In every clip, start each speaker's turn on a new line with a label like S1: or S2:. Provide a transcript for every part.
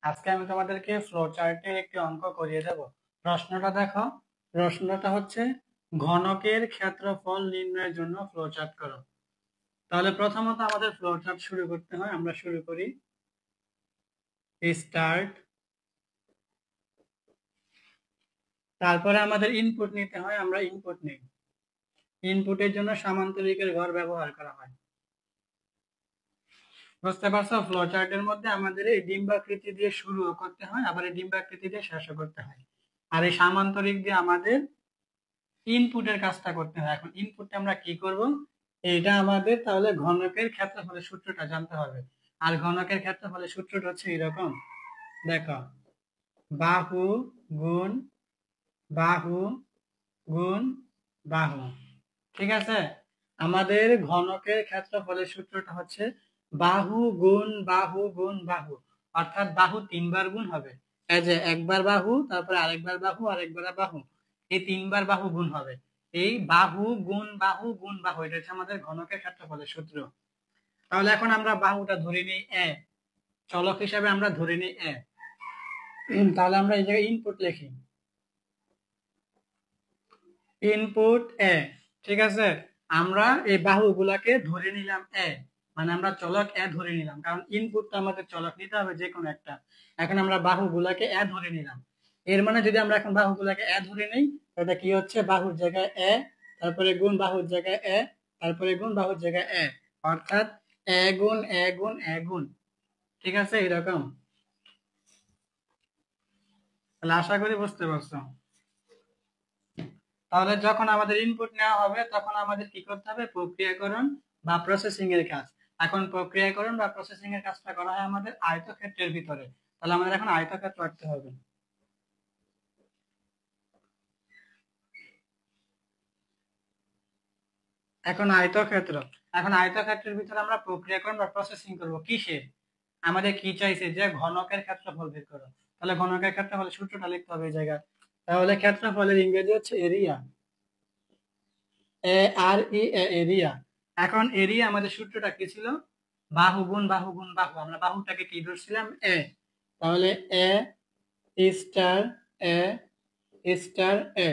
S1: আজকে আমি তোমাদেরকে ফ্লো চার্টের একটি অঙ্ক করিয়ে দেব। প্রশ্নটা দেখো। প্রশ্নটা হচ্ছে ঘনকের ক্ষেত্রফল নির্ণয়ের জন্য ফ্লো চার্ট করো। তাহলে প্রথমত আমাদের ফ্লো চার্ট শুরু করতে হয়। আমরা শুরু করি স্টার্ট। তারপরে আমাদের ইনপুট নিতে হয়, আমরা ইনপুট নিই। ইনপুটের জন্য সামান্তরিকের ঘর ব্যবহার করা হয়। বুঝতে পারছো? ফ্লো চার্টের মধ্যে আমাদের এই ডিম্বাকৃতি দিয়ে শুরু করতে হয়, আবার এই ডিম্বাকৃতি দিয়ে শেষ করতে হয়। আর এই সামান্তরিক দিয়ে আমাদের ইনপুটের কাজটা করতে হয়। এখন ইনপুটটা আমরা কি করব? এটা আমাদের তাহলে ঘনকের ক্ষেত্রফলের সূত্রটা জানতে হবে। আর ঘনকের ক্ষেত্রফলের সূত্রটা হচ্ছে এরকম। দেখো, বাহু গুণ বাহু গুণ বাহু। ঠিক আছে? আমাদের ঘনকের ক্ষেত্রফলের সূত্রটা হচ্ছে বাহু গুণ বাহু গুণ বাহু। অর্থাৎ বাহু তিনবার গুণ হবে। এই যে একবার বাহু, তারপরে আরেকবার বাহু, আরেকবার বাহু, এই তিনবার বাহু গুণ হবে। এই বাহু গুণ বাহু গুণ বাহু, এটা হচ্ছে আমাদের ঘনকের ক্ষেত্রফলের সূত্র। তাহলে এখন আমরা বাহুটা ধরে নিই এ, চলক হিসাবে আমরা ধরে নিই এ। তাহলে আমরা এই জায়গায় ইনপুট লিখি, ইনপুট এ। ঠিক আছে? আমরা এই বাহুগুলাকে ধরে নিলাম এ, মানে আমরা চলক এ ধরে নিলাম, কারণ ইনপুটটা আমাদের চলক নিতে হবে যে কোনো একটা। এখন আমরা বাহুগুলাকে এ ধরে নিলাম। এর মানে যদি আমরা এখন বাহুগুলাকে এ ধরে নেই, তাহলে কি হচ্ছে? বাহুর জায়গায় এ, তারপরে গুণ বাহুর জায়গায় এ, তারপরে গুণ বাহুর জায়গায় এ, অর্থাৎ এ গুণ এ গুণ এ গুণ। ঠিক আছে? এরকম। তাহলে আশা করি বুঝতে পারছো। তাহলে যখন আমাদের ইনপুট নেওয়া হবে তখন আমাদের কি করতে হবে? প্রক্রিয়াকরণ বা প্রসেসিং এর কাজ। এখন প্রক্রিয়াকরণ বা প্রসেসিং এর কাজটা করা হয় আমাদের আয়তক্ষেত্রের ভিতরে। তাহলে আমাদের এখন আয়তক্ষেত্র আঁকতে হবে। এখন আয়তক্ষেত্র, এখন আয়তক্ষেত্রের ভিতরে আমরা প্রক্রিয়াকরণ বা প্রসেসিং করব কিসের? আমাদের কি চাইছে? যে ঘনকের ক্ষেত্রফল বের করো। তাহলে ঘনকের ক্ষেত্রফলের সূত্রটা লিখতে হবে এই জায়গায়। তাহলে ক্ষেত্রফলের ইংরেজি হচ্ছে এরিয়া, এ আর ই, এরিয়া। এখন এরিয়া আমাদের সূত্রটা কি ছিল? বাহু গুণ বাহু গুণ বাহু। আমরা বাহুটাকে কি ধরছিলাম? এ। তাহলে এ স্টার এ স্টার এ।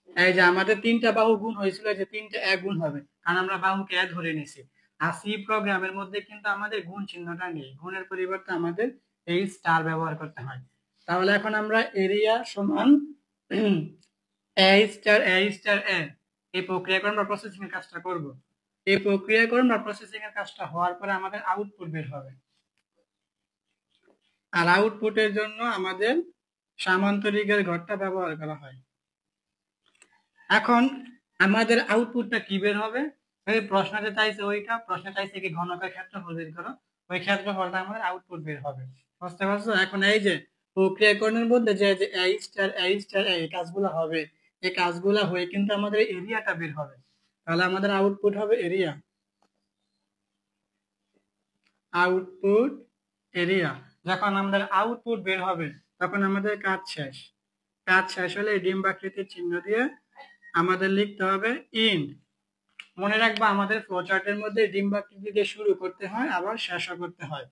S1: এই যে আমাদের তিনটা বাহু গুণ হয়েছিল, যে তিনটা এ গুণ হবে, কারণ আমরা বাহুকে এ ধরে নিছি। আর সি প্রোগ্রামের মধ্যে কিন্তু আমাদের গুণ চিহ্নটা নেই, গুণের পরিবর্তে আমাদের এই স্টার ব্যবহার করতে হয়। তাহলে এখন আমরা এরিয়া সমান এ স্টার এ স্টার এ, এই প্রক্রিয়াকরণ বা প্রসেসিং এর কাজটা করব। এই প্রক্রিয়াকরণ বা প্রসেসিং এর কাজটা হওয়ার পরে আমাদের আউটপুট বের হবে। আর আউটপুটের জন্য আমাদের সামান্তরিকের ঘরটা ব্যবহার করা হয়। এখন আমাদের আউটপুটটা কি বের হবে? ওই প্রশ্নটা চাইছে, ওইটা প্রশ্ন চাইছে কি ঘনকের ক্ষেত্রফল বের করো, ওই ক্ষেত্রফলটা আমাদের আউটপুট বের হবে। বুঝতে পারছো? এখন এই যে প্রক্রিয়াকরণের মধ্যে যে যে এ স্টার এই কাজগুলো হবে, এই কাজগুলো হয়ে কিন্তু আমাদের এরিয়াটা বের হবে। তাহলে আমাদের আউটপুট হবে এরিয়া, আউটপুট এরিয়া। যখন আমাদের আউটপুট বের হবে তখন আমাদের কাজ শেষ। কাজ শেষ হলে এই ডিম্বাকৃতির চিহ্ন দিয়ে আমাদের লিখতে হবে ইন্ট। মনে রাখবা আমাদের ফ্লোচার্টের মধ্যে ডিম্বাকৃতি দিয়ে শুরু করতে হয়, আবার শেষও করতে হয়।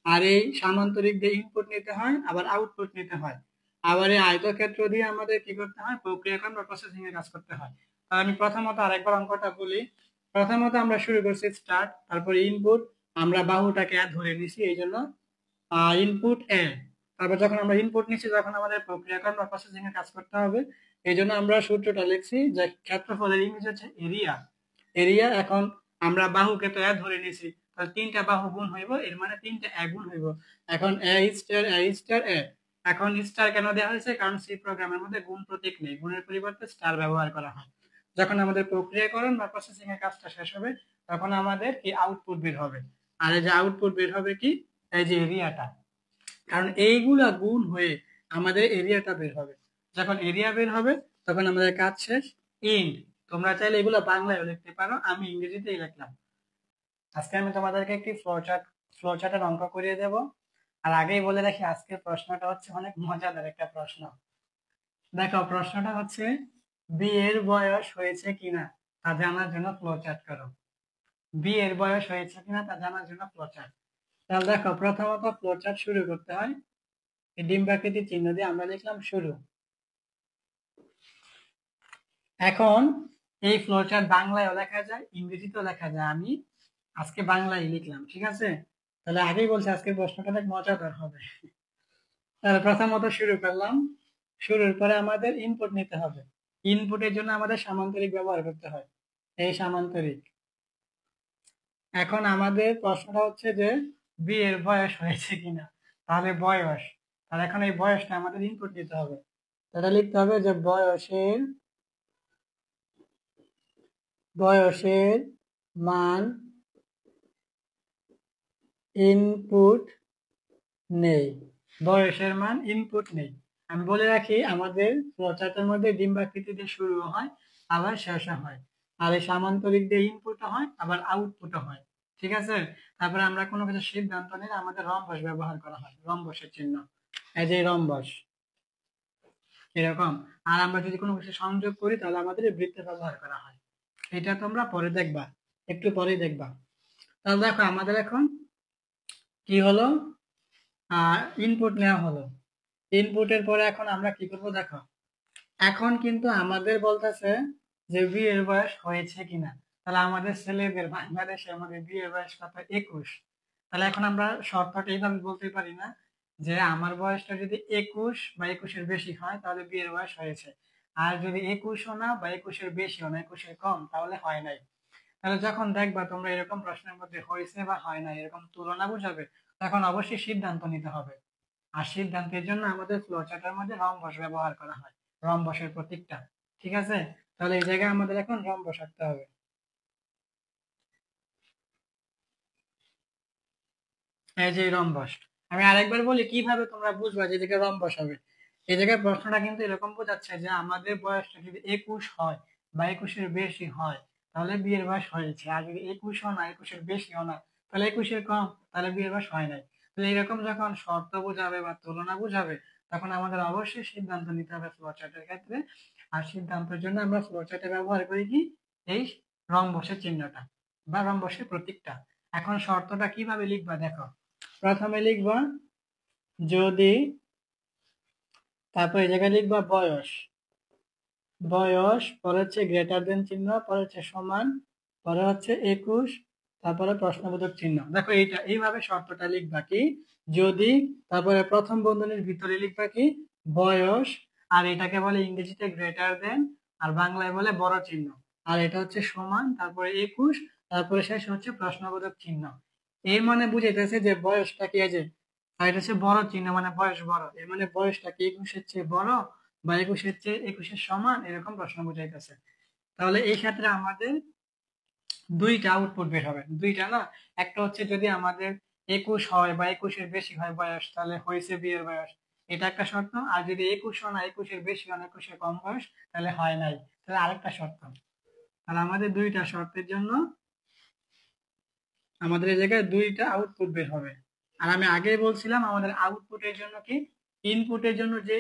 S1: আর এই সামান্তরিক দিয়ে ইনপুট নিতে হয়, আবার আউটপুট নিতে হয়। আবার এই আয়তক্ষেত্র দিয়ে আমাদের কি করতে হয়? প্রক্রিয়াকরণ বা প্রসেসিং এর কাজ করতে হয়। তাহলে আমি প্রথমত আরেকবার অঙ্কটা বলি। প্রথমত আমরা শুরু করছি স্টার্ট, তারপরে ইনপুট। আমরা বাহুটাকে ধরে নিছি, এই জন্য ইনপুট এ। তারপর যখন আমরা ইনপুট নিচ্ছি তখন আমাদের প্রক্রিয়াকরণ বা প্রসেসিং এর কাজ করতে হবে। এই জন্য আমরা সূত্রটা লিখছি যে ক্ষেত্রফলের ইংরেজি হচ্ছে এরিয়া, এরিয়া। এখন আমরা বাহুকে তো এ ধরে নিছি, তাহলে তিনটা বাহু গুণ হইব, এর মানে তিনটা এ গুণ হইব। এখন এ স্টার এ স্টার এ। এখন স্টার কেন দেওয়া হয়েছে? কারণ সি প্রোগ্রামের মধ্যে গুণ প্রতীক নেই, গুণের পরিবর্তে স্টার ব্যবহার করা হয়। যখন আমাদের প্রক্রিয়াকরণ বা প্রসেসিং এর কাজটা শেষ হবে তখন আমাদের কি আউটপুট বের হবে। আর এই যে আউটপুট বের হবে কি? এই যে এরিয়াটা, কারণ এইগুলা গুণ হয়ে আমাদের এরিয়াটা বের হবে। যখন এরিয়া বের হবে তখন আমাদের কাজ শেষ, ইন্ড। তোমরা চাইলে এগুলো বাংলায় লিখতে পারো, আমি ইংরেজিতেই লিখলাম। আজকে আমি তোমাদেরকে একটি ফ্লোচার্টের অঙ্ক করিয়ে দেব। আর আগেই বলে রাখি আজকের প্রশ্নটা হচ্ছে অনেক মজাদার একটা প্রশ্ন। দেখো, প্রশ্নটা হচ্ছে বিয়ের বয়স হয়েছে কিনা তা জানার জন্য ফ্লোচার্ট করো। বিয়ের বয়স হয়েছে কিনা তা জানার জন্য ফ্লোচার্ট। তাহলে দেখো প্রথমত ফ্লোচার্ট শুরু করতে হয়, এই ডিম্বাকৃতির চিহ্ন দিয়ে আমরা লিখলাম শুরু। এখন এই ফ্লোচার্ট বাংলায়ও লেখা যায়, ইংরেজিতেও লেখা যায়। আমি আজকে বাংলায় লিখলাম, ঠিক আছে? তাহলে আগেই বলছি আজকের প্রশ্নটা অনেক মজাদার হবে। তাহলে প্রথমত শুরু করলাম, শুরুর পরে আমাদের ইনপুট নিতে হবে। ইনপুটের জন্য আমাদের সামান্তরিক ব্যবহার করতে হয়, এই সামান্তরিক। এখন আমাদের প্রশ্নটা হচ্ছে যে বি এর বয়স হয়েছে কিনা। তাহলে বয়স, তাহলে এখন এই বয়সটা আমাদের ইনপুট দিতে হবে। তাহলে লিখতে হবে যে বয়সের মান ইনপুট নেই, বয়সের মান ইনপুট নেই। আমি বলে রাখি আমাদের ফ্লোচার্টের মধ্যে ডিম্বাকৃতি দিয়ে শুরু হয় আবার শেষ হয়, আর এই সামান্তরিক দিয়ে ইনপুট হয় আবার আউটপুট হয়, ঠিক আছে? তারপরে আমরা কোনো কিছু সিদ্ধান্ত নিলে আমাদের রম্বস ব্যবহার করা হয়, রম্বসের চিহ্ন, এই যে রম্বস এরকম। আর আমরা যদি কোনো কিছু সংযোগ করি তাহলে আমাদের এই বৃত্ত ব্যবহার করা হয়। এটা তোমরা পরে দেখবা, একটু পরেই দেখবা। তাহলে দেখো আমাদের এখন কি হলো, ইনপুট নেওয়া হলো। ইনপুটের পরে এখন আমরা কি করব দেখো, এখন কিন্তু আমাদের বলতেছে যে বিয়ের বয়স হয়েছে কিনা। তাহলে আমাদের ছেলেদের বাংলাদেশে আমাদের বিয়ের বয়স কত, 21। তাহলে এখন আমরা শর্তটা এইভাবে বলতে পারি না যে আমার বয়সটা যদি 21 বা 21-এর বেশি হয় তাহলে বিয়ের বয়স হয়েছে, আর যদি 21ও না বা 21-এর বেশিও না, 21-এর কম, তাহলে হয় নাই। তাহলে যখন দেখবা তোমরা এরকম প্রশ্নের মধ্যে হয়েছে বা হয় না এরকম তুলনা বুঝাবে, তখন অবশ্যই সিদ্ধান্ত নিতে হবে। আর সিদ্ধান্তের জন্য আমাদের ফ্লোচার্টের মধ্যে রম্বস ব্যবহার করা হয়, রম্বসের প্রতীকটা, ঠিক আছে? তাহলে এই জায়গায় আমাদের এখন রম্বস আঁকতে হবে। এই যে রম্বস, আমি আরেকবার বলি কিভাবে তোমরা বুঝবা যে এদিকে রম্বস হবে। এই জায়গায় প্রশ্নটা কিন্তু এরকম বোঝাচ্ছে যে আমাদের বয়সটা যদি 21 হয় বা 21-এর বেশি হয় তাহলে বিয়ের বয়স হয়েছে, আর যদি 21ও না 21-এর বেশিও না তাহলে 21-এর কম, তাহলে বিয়ের বয়স হয় নাই। তাহলে এরকম যখন শর্ত বোঝাবে বা তুলনা বোঝাবে তখন আমাদের অবশ্যই সিদ্ধান্ত নিতে হবে ফ্লোচার্টের ক্ষেত্রে। আর সিদ্ধান্তের জন্য আমরা ফ্লোচার্টে ব্যবহার করি কি, এই রম্বসের চিহ্নটা বা রম্বসের প্রতীকটা। এখন শর্তটা কিভাবে লিখবা দেখো, প্রথমে লিখবা যদি, তারপর এই জায়গায় লিখবা বয়স, বয়স পরে হচ্ছে গ্রেটার দেন চিহ্ন, পরে হচ্ছে সমান, পরে হচ্ছে 21, তারপরে প্রশ্নবোধক চিহ্ন। দেখো এইটা এইভাবে শর্তটা লিখবা কি, যদি, তারপরে প্রথম বন্ধনীর ভিতরে লিখবা কি বয়স, আর এটাকে বলে ইংরেজিতে গ্রেটার দেন, আর বাংলায় বলে বড় চিহ্ন, আর এটা হচ্ছে সমান, তারপরে 21, তারপরে শেষ হচ্ছে প্রশ্নবোধক চিহ্ন। এর মানে বুঝাইতেছে যে বয়সটা কি, এই যে আর এটা হচ্ছে বড় চিহ্ন মানে বয়স বড়, এর মানে বয়সটা কি 21-এর চেয়ে বড় বা 21-এর চেয়ে 21-এর সমান, এরকম প্রশ্ন বুঝাইতেছে। তাহলে এই ক্ষেত্রে আমাদের দুইটা আউটপুট বের হবে, দুইটা না, একটা হচ্ছে যদি আমাদের 21 হয় বা 21-এর বেশি হয় বয়স তাহলে হয়েছে বিয়ের বয়স, এটা একটা শর্ত। আর যদি 21 না 21-এর বেশি হয় 21-এর কম বয়স তাহলে হয় নাই, তাহলে আরেকটা শর্ত। আর আমাদের দুইটা শর্তের জন্য আমাদের এই জায়গায় দুইটা আউটপুট বের হবে। আর আমি আগেই বলছিলাম আমাদের আউটপুটের জন্য কি, ইনপুটের জন্য যে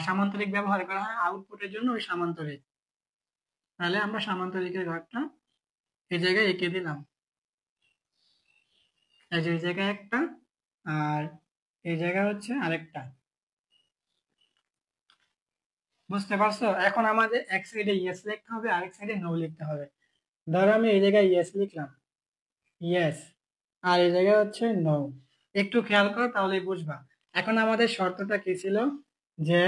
S1: সামান্তরিক ব্যবহার করা হয়, আউটপুটের জন্য ওই সামান্তরিক। তাহলে আমরা সামান্তরিকের ঘরটা এই জায়গায় এঁকে দিলাম, এই যে এই জায়গায় একটা, আর এই জায়গায় হচ্ছে আরেকটা। বুঝতে পারছো? এখন আমাদের এক সাইডে ইয়েস লিখতে হবে, আরেক সাইডে নো লিখতে হবে। ধরো আমি এই জায়গায় ইয়েস লিখলাম, ইয়েস, আর এই জায়গায় হচ্ছে নো। একটু খেয়াল করো তাহলেই বুঝবা। এখন আমাদের শর্তটা কি ছিল, যে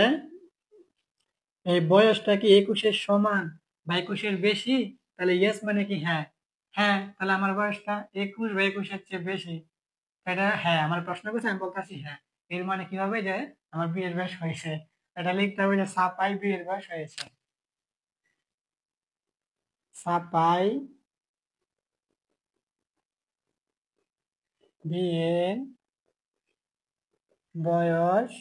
S1: এই বয়সটা কি 21-এর সমান বা 21-এর বেশি, তাহলে ইয়েস মানে কি হ্যাঁ, হ্যাঁ তাহলে আমার বয়সটা 21 বা 21-এর চেয়ে বেশি, এটা হ্যাঁ, আমার প্রশ্ন করছে আমি বলতেছি হ্যাঁ, এর মানে কি হবে যে আমার বিয়ের বয়স হয়েছে। এটা লিখতে হবে যে সাপাই বিয়ের বয়স হয়েছে, সাপাই বিয়ের বয়স,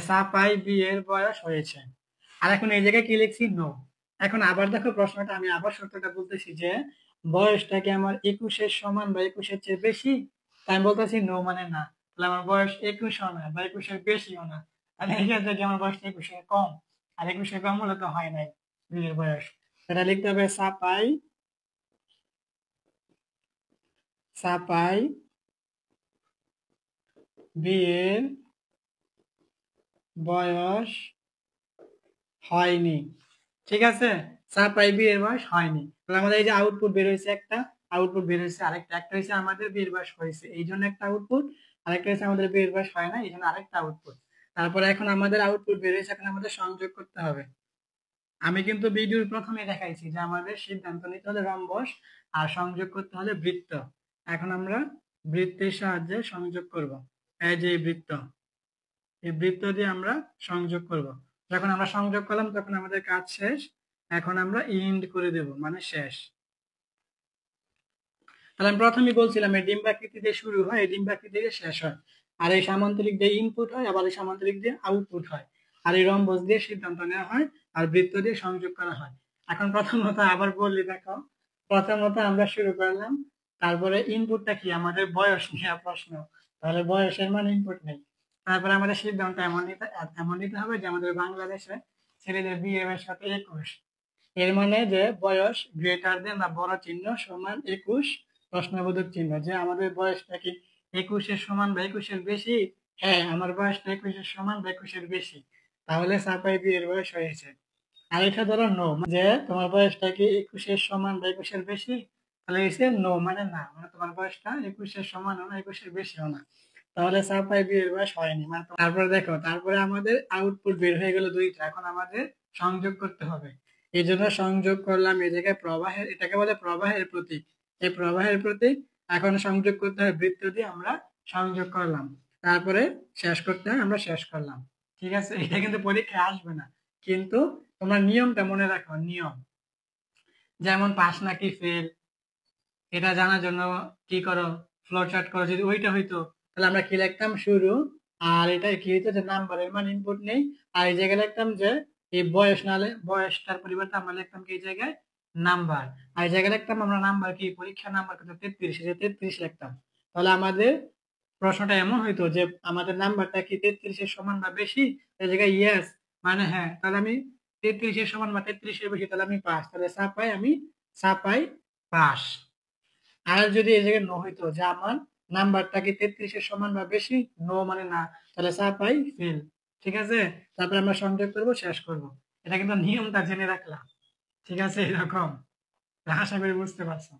S1: সাপাই বিয়ের বয়স হয়েছে। আর এখন এই জায়গায় কি লিখছি, নো। এখন আবার দেখো প্রশ্নটা, আমি আবার সত্যটা বলতেছি যে বয়সটা কি আমার 21-এর সমান বা 21-এর চেয়ে বেশি, তাই আমি বলতেছি নো মানে না। তাহলে আমার বয়স 21-ও না বা 21-এর বেশিও না, তাহলে এই ক্ষেত্রে কি আমার বয়সটা 21-এর কম, আর 21-এর কম হলে তো হয় নাই বিয়ের বয়স। এটা লিখতে হবে সাপাই সাপাই বিয়ের বয়স হয়নি। ঠিক আছে, সাপাই বিয়ের বয়স হয়নি। তাহলে আমাদের এই যে আউটপুট বের হয়েছে, একটা আউটপুট বের হয়েছে, আরেকটা একটা হয়েছে আমাদের বিয়ের বয়স হয়েছে এই জন্য একটা আউটপুট, আরেকটা হচ্ছে আমাদের বিয়ের বয়স হয় না এই জন্য আরেকটা আউটপুট। তারপরে এখন আমাদের আউটপুট বের হয়েছে, এখন আমাদের সংযোগ করতে হবে। আমি কিন্তু ভিডিওর প্রথমে দেখাইছি যে আমাদের সিদ্ধান্ত নিতে হলে রম্বস আর সংযোগ করতে হলে বৃত্ত। এখন আমরা বৃত্তের সাহায্যে সংযোগ করব। এই যে এই বৃত্ত, এই বৃত্ত দিয়ে আমরা সংযোগ করব। যখন আমরা সংযোগ করলাম তখন আমাদের কাজ শেষ। এখন আমরা ইন্ড করে দেব, মানে শেষ। তাহলে আমি প্রথমেই বলছিলাম এই ডিম্বাকৃতি দিয়ে শুরু হয়, এই ডিম্বাকৃতি দিয়ে শেষ হয়। আর এই সামান্তরিক দিয়ে ইনপুট হয়, আবার এই সামান্তরিক দিয়ে আউটপুট হয়। আর এই রম্বস দিয়ে সিদ্ধান্ত নেওয়া হয়, আর বৃত্ত দিয়ে সংযোগ করা হয়। এখন প্রথমত আবার বললি, দেখো প্রথমত আমরা শুরু করলাম, তারপরে ইনপুটটা কি আমাদের বয়স নিয়ে প্রশ্ন, তাহলে বয়সের মান ইনপুট নেই। তারপরে আমাদের সিদ্ধান্ত এমন নিতে হবে যে আমাদের বাংলাদেশে ছেলেদের বিয়ে বয়স সাথে 21। এর মানে যে বয়স গ্রেটার দেন বা বড় চিহ্ন সমান 21 প্রশ্নবোধক চিহ্ন, যে আমাদের বয়সটা কি 21-এর সমান বা 21-এর বেশি। হ্যাঁ, আমার বয়সটা 21-এর সমান বা 21-এর বেশি, তাহলে সাপাই বিয়ের বয়স হয়েছে। আর এটা ধরো নো, যে তোমার বয়সটা কি 21-এর সমান বা 21-এর বেশি, তাহলে এসে নো মানে না, মানে তোমার বয়সটা 21-এর সমান না 21-এর বেশিও না, তাহলে সাপাই বিয়ের বয়স হয়নি। মানে তারপরে দেখো, তারপরে আমাদের আউটপুট বের হয়ে গেল দুইটা, এখন আমাদের সংযোগ করতে হবে। এই জন্য সংযোগ করলাম, এই জায়গায় প্রবাহের, এটাকে বলে প্রবাহের প্রতীক, এই প্রবাহের প্রতীক। এখন সংযোগ করতে হয় বৃত্ত দিয়ে, আমরা সংযোগ করলাম, তারপরে শেষ করতে হয়, আমরা শেষ করলাম। ঠিক আছে, এটা কিন্তু পরীক্ষায় আসবে না, কিন্তু তোমরা নিয়মটা মনে রাখো। নিয়ম যেমন পাস নাকি ফেল, এটা জানার জন্য কি করো, ফ্লো চার্ট করো। যদি ওইটা হইতো তাহলে আমরা কি লিখতাম, শুরু, আর এটা কি হইতো যে নাম্বারের মান ইনপুট নেই, আর এই জায়গায় লিখতাম যে এই বয়স, নালে বয়সটার পরিবর্তে আমরা লিখতাম কি এই জায়গায় নাম্বার, আর এই জায়গায় লিখতাম আমরা নাম্বার কি পরীক্ষা নাম্বার কত 33, যে 33 লিখতাম। তাহলে আমাদের প্রশ্নটা এমন হইতো যে আমাদের নাম্বারটা কি 33-এর সমান বা বেশি, এই জায়গায় ইয়েস মানে হ্যাঁ, তাহলে আমি 33-এর সমান বা 33-এর বেশি, তাহলে আমি পাস, তাহলে সাপাই আমি সাপাই পাস। আর যদি এই জায়গায় নো হইতো যে আমার নাম্বারটা কি 33-এর সমান বা বেশি, নো মানে না, তাহলে সাপাই ফেল। ঠিক আছে, তারপরে আমরা সংযোগ করব, শেষ করব। এটা কিন্তু নিয়মটা জেনে রাখলাম। ঠিক আছে, এরকম। আশা করি বুঝতে পারছো।